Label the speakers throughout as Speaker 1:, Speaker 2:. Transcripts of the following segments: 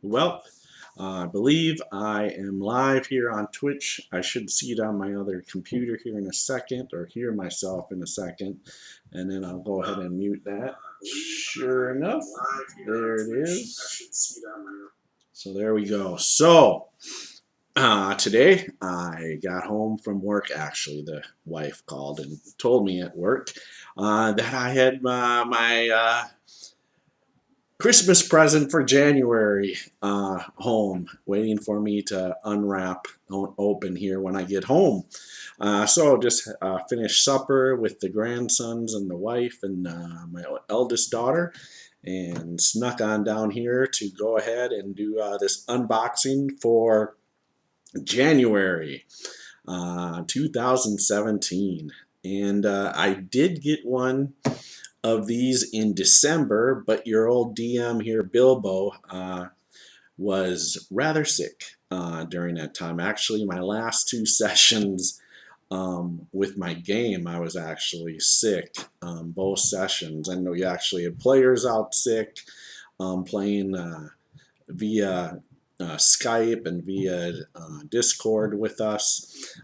Speaker 1: Well, I believe I am live here on Twitch. I should see it on my other computer here in a second, or hear myself in a second, and then I'll go ahead and mute that. Sure enough, there it is. So there we go. So today I got home from work. Actually, the wife called and told me at work that I had my Christmas present for January home, waiting for me to unwrap, open here when I get home. So just finished supper with the grandsons and the wife and my eldest daughter, and snuck on down here to go ahead and do this unboxing for January 2017. And I did get one of these in December, but your old DM here, Bilbo, was rather sick during that time. Actually, my last two sessions with my game, I was actually sick both sessions. I know you actually had players out sick playing via Skype and via Discord with us.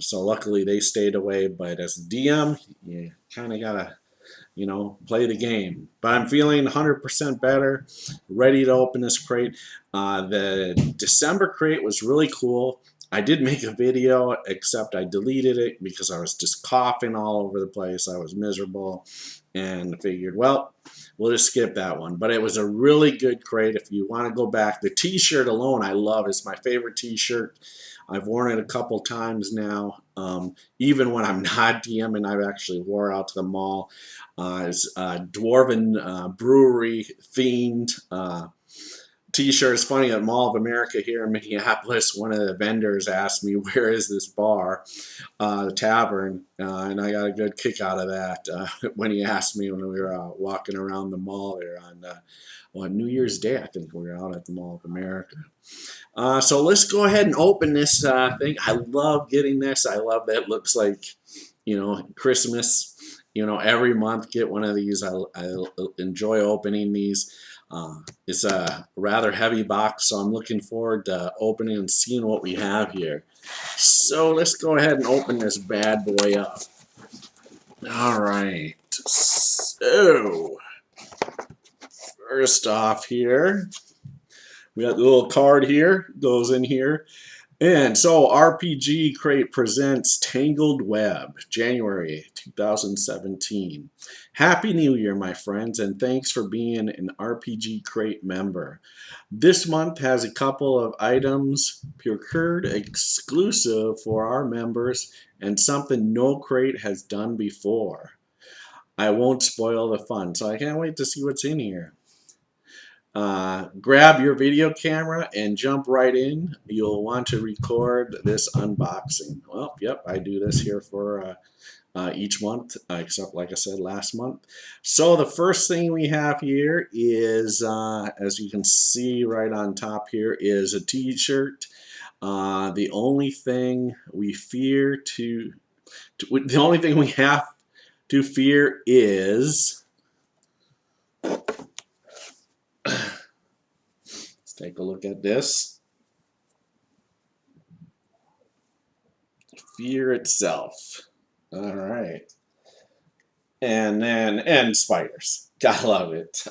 Speaker 1: So luckily they stayed away, but as DM, you kind of gotta play the game. But I'm feeling 100% better, ready to open this crate. The December crate was really cool. I did make a video, except I deleted it because I was just coughing all over the place. I was miserable and figured, well, we'll just skip that one. But it was a really good crate if you want to go back. The t-shirt alone I love. It's my favorite t-shirt. I've worn it a couple times now. Even when I'm not DMing, I've actually wore out to the mall. It's Dwarven Brewery themed t-shirt. It's funny, at Mall of America here in Minneapolis, one of the vendors asked me, where is this bar, the tavern, and I got a good kick out of that when he asked me when we were walking around the mall there on New Year's Day. I think we were out at the Mall of America. So let's go ahead and open this thing. I love getting this. I love that it looks like, Christmas. Every month get one of these. I enjoy opening these. It's a rather heavy box, so I'm looking forward to opening and seeing what we have here. So let's go ahead and open this bad boy up. All right. So first off here, we got the little card here, goes in here. And so RPG Crate presents Tangled Web, January 2017. Happy New Year, my friends, and thanks for being an RPG Crate member. This month has a couple of items procured exclusive for our members and something no crate has done before. I won't spoil the fun, so I can't wait to see what's in here. Grab your video camera and jump right in. You'll want to record this unboxing. Well, yep, I do this here for each month, except like I said last month. So the first thing we have here is, as you can see right on top here, is a t-shirt. The only thing we have to fear is, take a look at this. Fear itself. All right. And spiders. Gotta love it.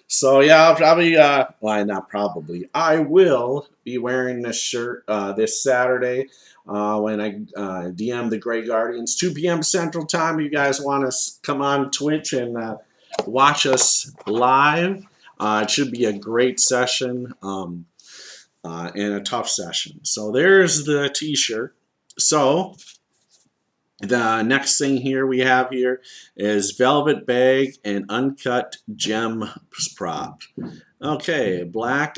Speaker 1: So yeah, I'll probably, well, not probably, I will be wearing this shirt this Saturday when I DM the Grey Guardians, 2 p.m. Central Time. You guys want to come on Twitch and watch us live. It should be a great session and a tough session. So there's the t-shirt. So the next thing here we have here is velvet bag and uncut gem prop. Okay, black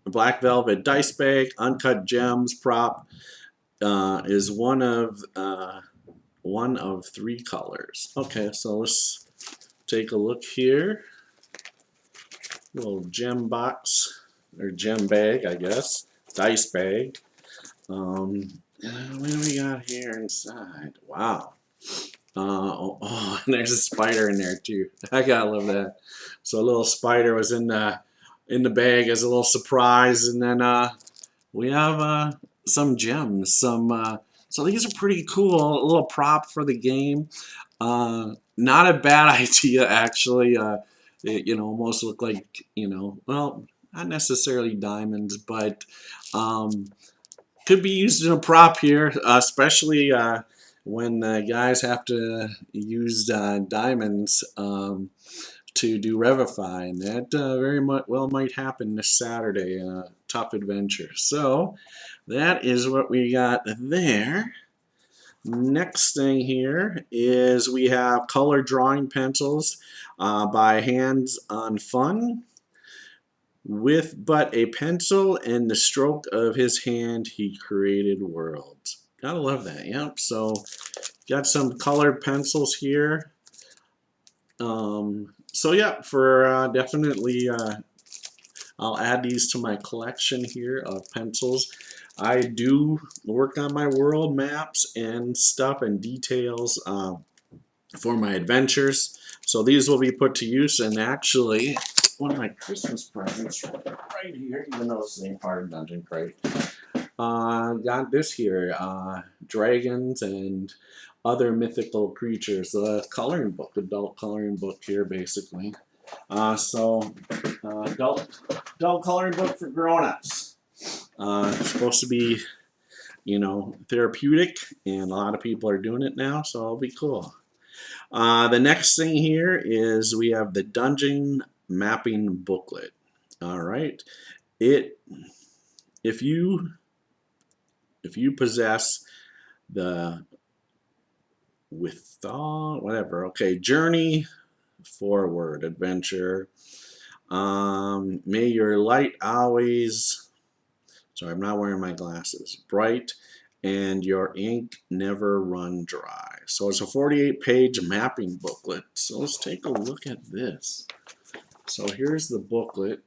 Speaker 1: velvet dice bag, uncut gems prop is one of 3 colors. Okay, so let's take a look here. Little gem box, or gem bag, I guess. Dice bag. What do we got here inside? Wow. And there's a spider in there too. I gotta love that. So a little spider was in the in the bag as a little surprise. And then we have some gems. So these are pretty cool. A little prop for the game. Not a bad idea, actually. They, almost look like, well, not necessarily diamonds, but could be used in a prop here, especially when the guys have to use diamonds to do Revify, and that very well might happen this Saturday in a tough adventure. So that is what we got there. Next thing here is we have color drawing pencils by Hands on Fun. With but a pencil and the stroke of his hand, he created worlds. Gotta love that. Yep. So got some colored pencils here. So yeah, for definitely, I'll add these to my collection here of pencils. I do work on my world maps and stuff and details for my adventures. So these will be put to use, and actually, one of my Christmas presents right here, even though it's the same part of Dungeon Crate. Got this here, dragons and other mythical creatures. The coloring book, adult coloring book here, basically. So adult coloring book for grown-ups. It's supposed to be, therapeutic, and a lot of people are doing it now, so it'll be cool. The next thing here is we have the dungeon mapping booklet. All right, if you possess the journey forward adventure. May your light always, sorry, I'm not wearing my glasses, bright, and your ink never run dry. So it's a 48-page mapping booklet. So let's take a look at this. So here's the booklet.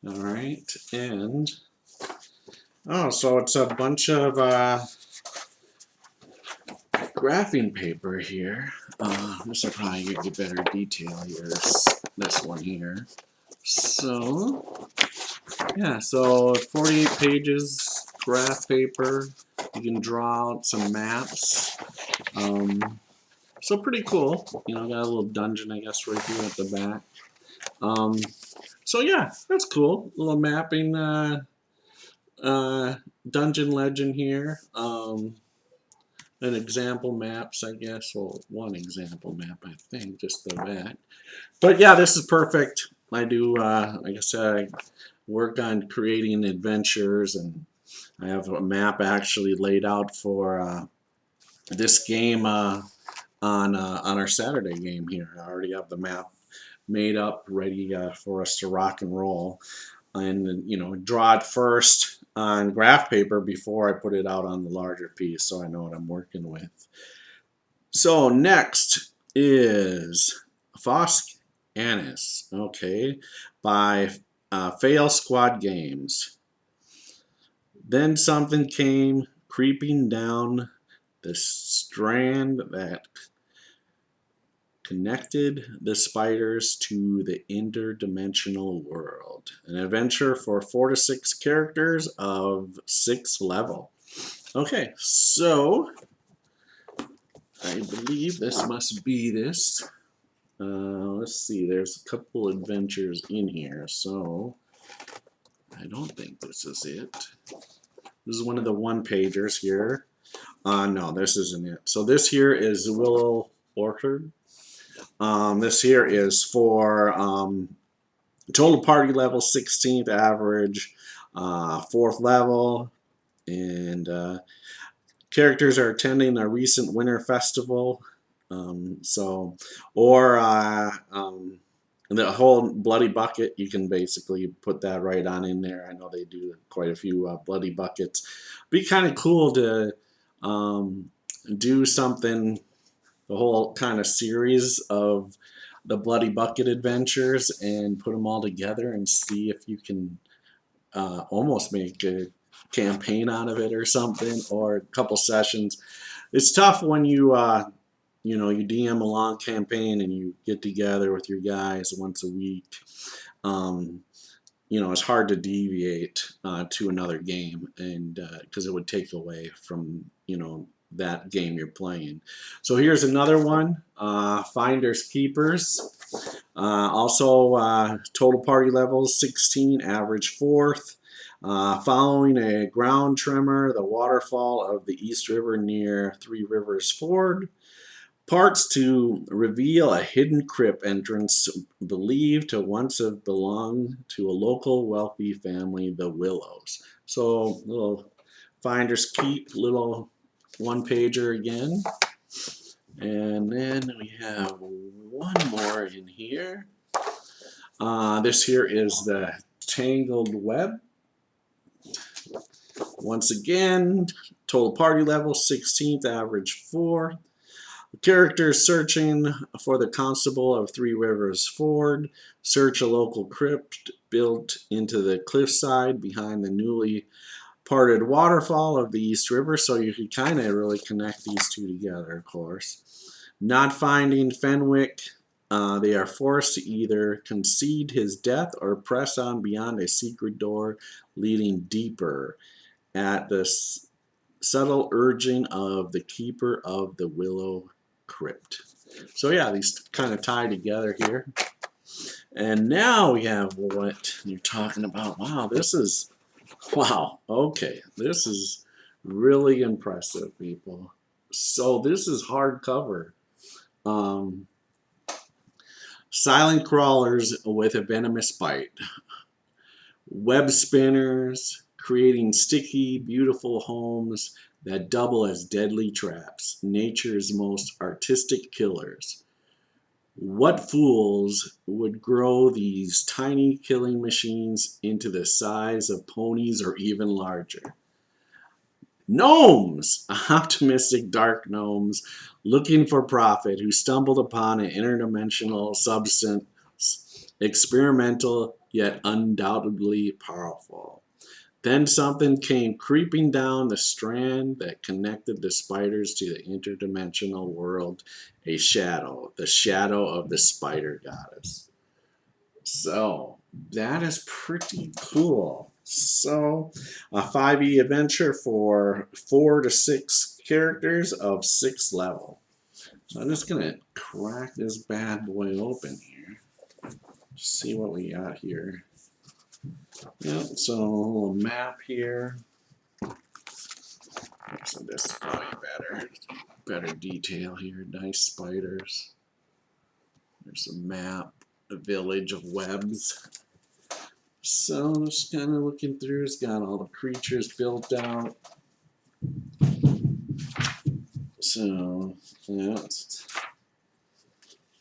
Speaker 1: All right, and so it's a bunch of graphing paper here. This will probably give you better detail here. This one here. So yeah, so 48 pages graph paper. You can draw out some maps. So pretty cool. Got a little dungeon, I guess, right here at the back. So yeah, that's cool. A little mapping dungeon legend here. An example maps, I guess. Well, one example map, I think, just the back. But yeah, this is perfect. I do, like I said, I work on creating adventures, and I have a map actually laid out for this game on our Saturday game here. I already have the map made up, ready for us to rock and roll, and draw it first on graph paper before I put it out on the larger piece, so I know what I'm working with. So next is Fosk Annis, okay, by Fail Squad Games. Then something came creeping down the strand that connected the spiders to the interdimensional world. An adventure for 4 to 6 characters of 6th level. Okay, so I believe this must be this. Let's see, there's a couple adventures in here, so I don't think this is it. This is one of the one-pagers here. No, this isn't it. So this here is Willow Orchard. This here is for total party level 16th average, 4th level, and characters are attending a recent winter festival. The whole bloody bucket, you can basically put that right on in there. I know they do quite a few bloody buckets. Be kind of cool to do something, the whole kind of series of the bloody bucket adventures, and put them all together and see if you can almost make a campaign out of it or something, or a couple sessions. It's tough when you you know, you DM a long campaign and you get together with your guys once a week. Um, you know, it's hard to deviate to another game, and because it would take away from, you know, that game you're playing. So here's another one, Finders Keepers. Also, total party levels 16, average 4th. Following a ground tremor, the waterfall of the East River near Three Rivers Ford. Parts to reveal a hidden crypt entrance believed to once have belonged to a local wealthy family, the Willows. So, little Finders Keep, little one pager again. And then we have one more in here. This here is the Tangled Web. Once again, total party level 16th, average 4. Characters searching for the Constable of Three Rivers Ford. Search a local crypt built into the cliffside behind the newly parted waterfall of the East River. So you can kind of really connect these two together, of course. Not finding Fenwick, they are forced to either concede his death or press on beyond a secret door leading deeper at the subtle urging of the keeper of the Willow Crypt. So yeah, these kind of tie together here. And now we have what you're talking about. Wow, this is, wow, okay. This is really impressive, people. So this is hardcover. Silent crawlers with a venomous bite. Web spinners creating sticky, beautiful homes that double as deadly traps. Nature's most artistic killers. What fools would grow these tiny killing machines into the size of ponies or even larger? Gnomes! Optimistic dark gnomes looking for profit who stumbled upon an interdimensional substance, experimental yet undoubtedly powerful. Then something came creeping down the strand that connected the spiders to the interdimensional world, a shadow, the shadow of the spider goddess. So that is pretty cool. So a 5e adventure for 4 to 6 characters of 6th level. So I'm just gonna crack this bad boy open here. See what we got here. Yep, so a little map here. So this is probably better detail here. Nice spiders. There's a map, a village of webs. So just kind of looking through, it's got all the creatures built out. So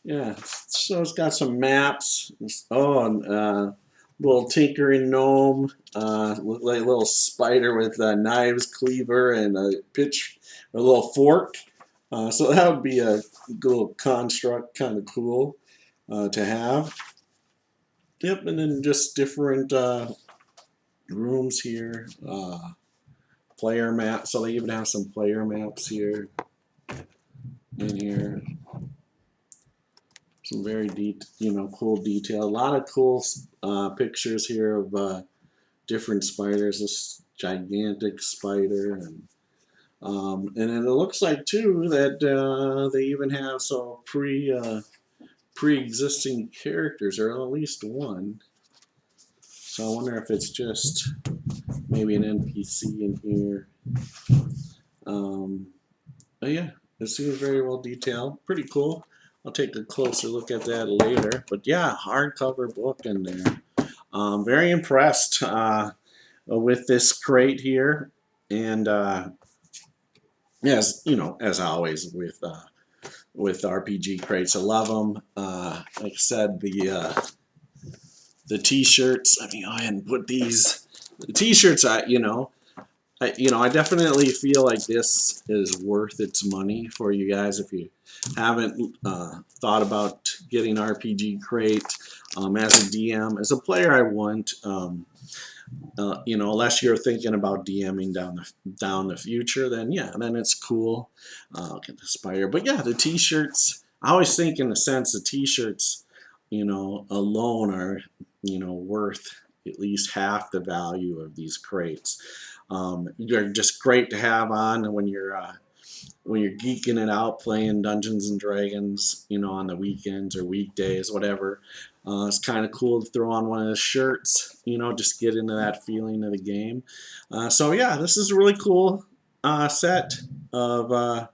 Speaker 1: yeah, so it's got some maps. Oh, and little tinkering gnome, look like a little spider with knives, cleaver, and a little fork. So that would be a little construct, kind of cool to have. Yep, and then just different rooms here. Player map. So they even have some player maps here. In here, some very cool detail. A lot of cool pictures here of different spiders. This gigantic spider, and then it looks like too that they even have some pre-existing characters, or at least one. So I wonder if it's just maybe an NPC in here. But yeah, it seems very well detailed. Pretty cool. I'll take a closer look at that later. But yeah, hardcover book in there. Very impressed with this crate here. And as as always with RPG crates, I love them. Like I said, the T-shirts. Let me go ahead and put these. The T-shirts, I definitely feel like this is worth its money for you guys if you haven't thought about getting RPG Crate. As a DM, as a player, I wouldn't. Unless you're thinking about DMing down the future, then yeah, then it's cool. Get the Spire, but yeah, the T-shirts. I always think in a sense the T-shirts, alone are worth at least half the value of these crates. They're just great to have on when you're geeking it out playing Dungeons and Dragons, on the weekends or weekdays, whatever. It's kind of cool to throw on one of the shirts, just get into that feeling of the game. So yeah, this is a really cool set of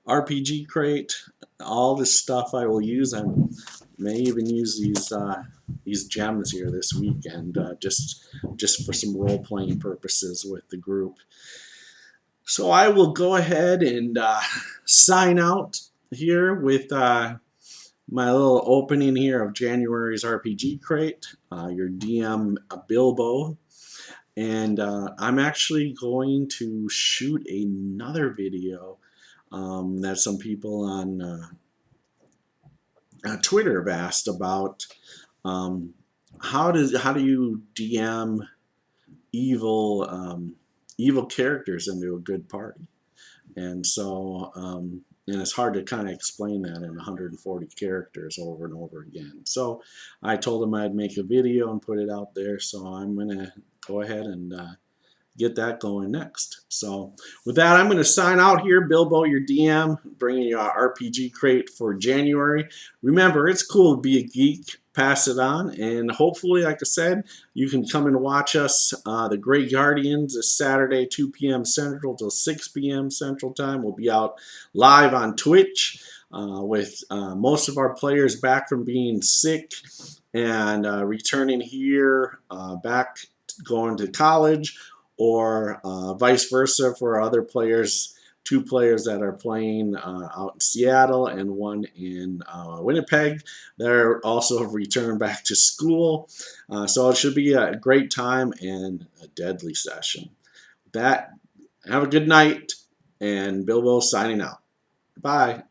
Speaker 1: RPG Crate. All this stuff I will use. I may even use these gems here this weekend, just for some role playing purposes with the group. So I will go ahead and sign out here with my little opening here of January's RPG Crate. Your DM Bilbo. And I'm actually going to shoot another video that some people on Twitter have asked about. How do you DM evil characters into a good party? And so, and it's hard to kind of explain that in 140 characters over and over again. So I told him I'd make a video and put it out there. So I'm going to go ahead and get that going next. So with that, I'm going to sign out here. Bilbo, your DM, bringing you our RPG Crate for January. Remember, it's cool to be a geek. Pass it on, and hopefully, like I said, you can come and watch us. The Great Guardians this Saturday, 2 p.m. Central till 6 p.m. Central Time. We'll be out live on Twitch with most of our players back from being sick and returning here back going to college, or vice versa for other players. 2 players that are playing out in Seattle and one in Winnipeg. They're also returned back to school. So it should be a great time and a deadly session. With that, have a good night, and Bilbo signing out. Bye.